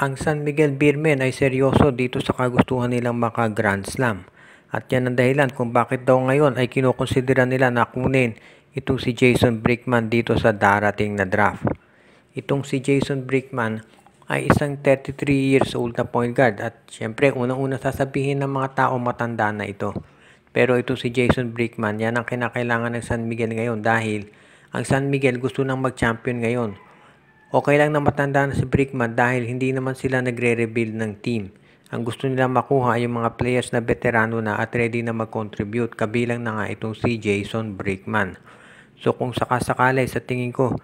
Ang San Miguel Beermen ay seryoso dito sa kagustuhan nilang maka-Grand Slam. At yan ang dahilan kung bakit daw ngayon ay kinukonsidera nila na kunin itong si Jason Brickman dito sa darating na draft. Itong si Jason Brickman ay isang 33 years old na point guard at syempre unang-una sasabihin ng mga tao matanda na ito. Pero ito si Jason Brickman, yan ang kinakailangan ng San Miguel ngayon dahil ang San Miguel gusto nang mag-champion ngayon. Okay lang na matanda na si Brickman dahil hindi naman sila nagre-rebuild ng team. Ang gusto nila makuha ay yung mga players na veterano na at ready na mag-contribute, kabilang na nga itong si Jason Brickman. So kung sakasakali sa tingin ko,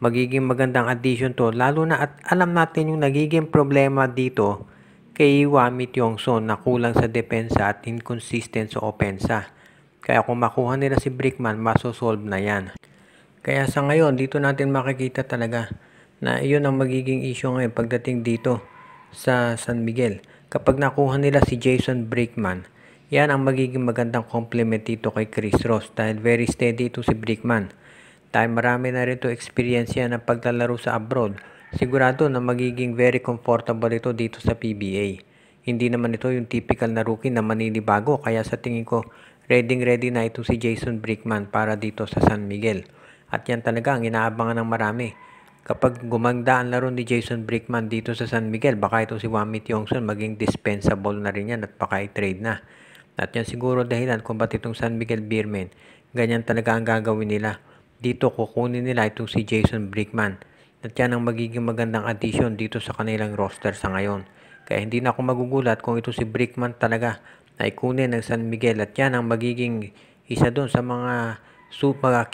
magiging magandang addition to, lalo na at alam natin yung nagiging problema dito kay Wami Tiongson na kulang sa depensa at inconsistent sa opensa. Kaya kung makuha nila si Brickman, masosolve na yan. Kaya sa ngayon, dito natin makikita talaga na iyon ang magiging issue ngayon pagdating dito sa San Miguel. Kapag nakuha nila si Jason Brickman, yan ang magiging magandang compliment dito kay Chris Ross dahil very steady ito si Brickman. Dahil marami na rin ito experience yan ng paglalaro sa abroad, sigurado na magiging very comfortable ito dito sa PBA. Hindi naman ito yung typical na rookie na maninibago, kaya sa tingin ko ready na ito si Jason Brickman para dito sa San Miguel. At yan talaga ang inaabangan ng marami. Kapag gumanda ang laro ni Jason Brickman dito sa San Miguel, baka ito si Wami Tiongson maging dispensable na rin yan at baka i-trade na. At yan siguro dahilan kung ba't itong San Miguel Beermen, ganyan talaga ang gagawin nila. Dito kukunin nila itong si Jason Brickman. At yan ang magiging magandang addition dito sa kanilang roster sa ngayon. Kaya hindi na ako magugulat kung ito si Brickman talaga ay kunin ng San Miguel. At yan ang magiging isa doon sa mga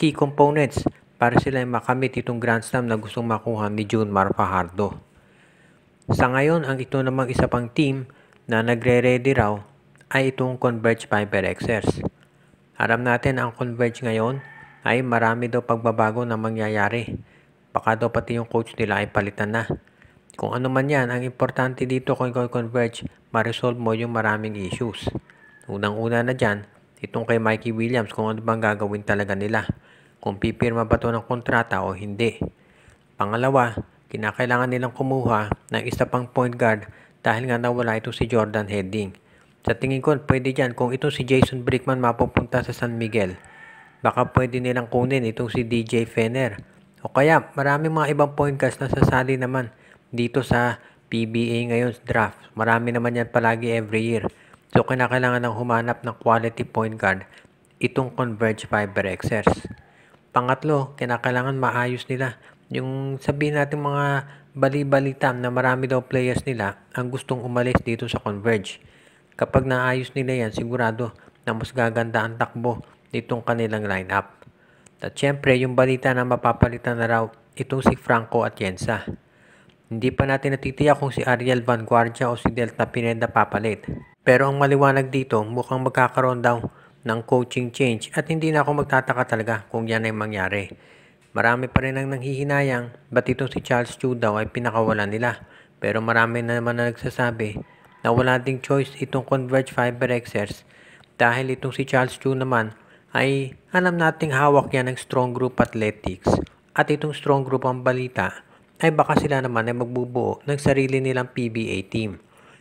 key components para sila makamit itong Grand Slam na gustong makuha ni Junmar Fajardo. Sa ngayon, ang ito namang isa pang team na nagre-ready raw ay itong Converge Fiberxers. Alam natin ang Converge ngayon ay marami daw pagbabago na mangyayari. Baka daw pati yung coach nila ay palitan na. Kung ano man yan, ang importante dito kung Converge, ma-resolve mo yung maraming issues. Unang-una na dyan, itong kay Mikey Williams kung ano bang gagawin talaga nila. Kung pipirma ba ito ng kontrata o hindi. Pangalawa, kinakailangan nilang kumuha ng isa pang point guard dahil nga nawala ito si Jordan Hedding. Sa tingin ko, pwede dyan kung ito si Jason Brickman mapupunta sa San Miguel. Baka pwede nilang kunin itong si DJ Fener. O kaya maraming mga ibang point guards na sasali naman dito sa PBA ngayon draft. Marami naman yan palagi every year. So kinakailangan ng humanap ng quality point guard itong Converge Fiberxers. Pangatlo, kinakailangan maayos nila yung sabihin natin mga bali-balita na marami daw players nila ang gustong umalis dito sa Converge. Kapag naayos nila yan, sigurado na mas gaganda ang takbo ditong kanilang lineup. At syempre, yung balita na mapapalitan na raw itong si Franco Atienza. Hindi pa natin natitiyak kung si Ariel Vanguardia o si Delta Pineda papalit. Pero ang maliwanag dito, mukhang magkakaroon daw ng coaching change at hindi na ako magtataka talaga kung yan ay mangyari. Marami pa rin ang nanghihinayang ba't itong si Charles Chu daw ay pinakawalan nila. Pero marami na naman na nagsasabi na wala ding choice itong Converge Fiberxers dahil itong si Charles Chu naman ay alam nating hawak yan ng strong group athletics at itong strong group ang balita ay baka sila naman ay magbubuo ng sarili nilang PBA team.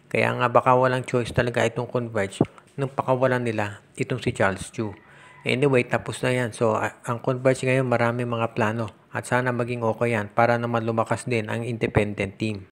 Kaya nga baka walang choice talaga itong Converge nung pakawalan nila itong si Charles Chu. Anyway, tapos na yan. So, ang Converge ngayon marami mga plano at sana maging okay yan para naman lumakas din ang independent team.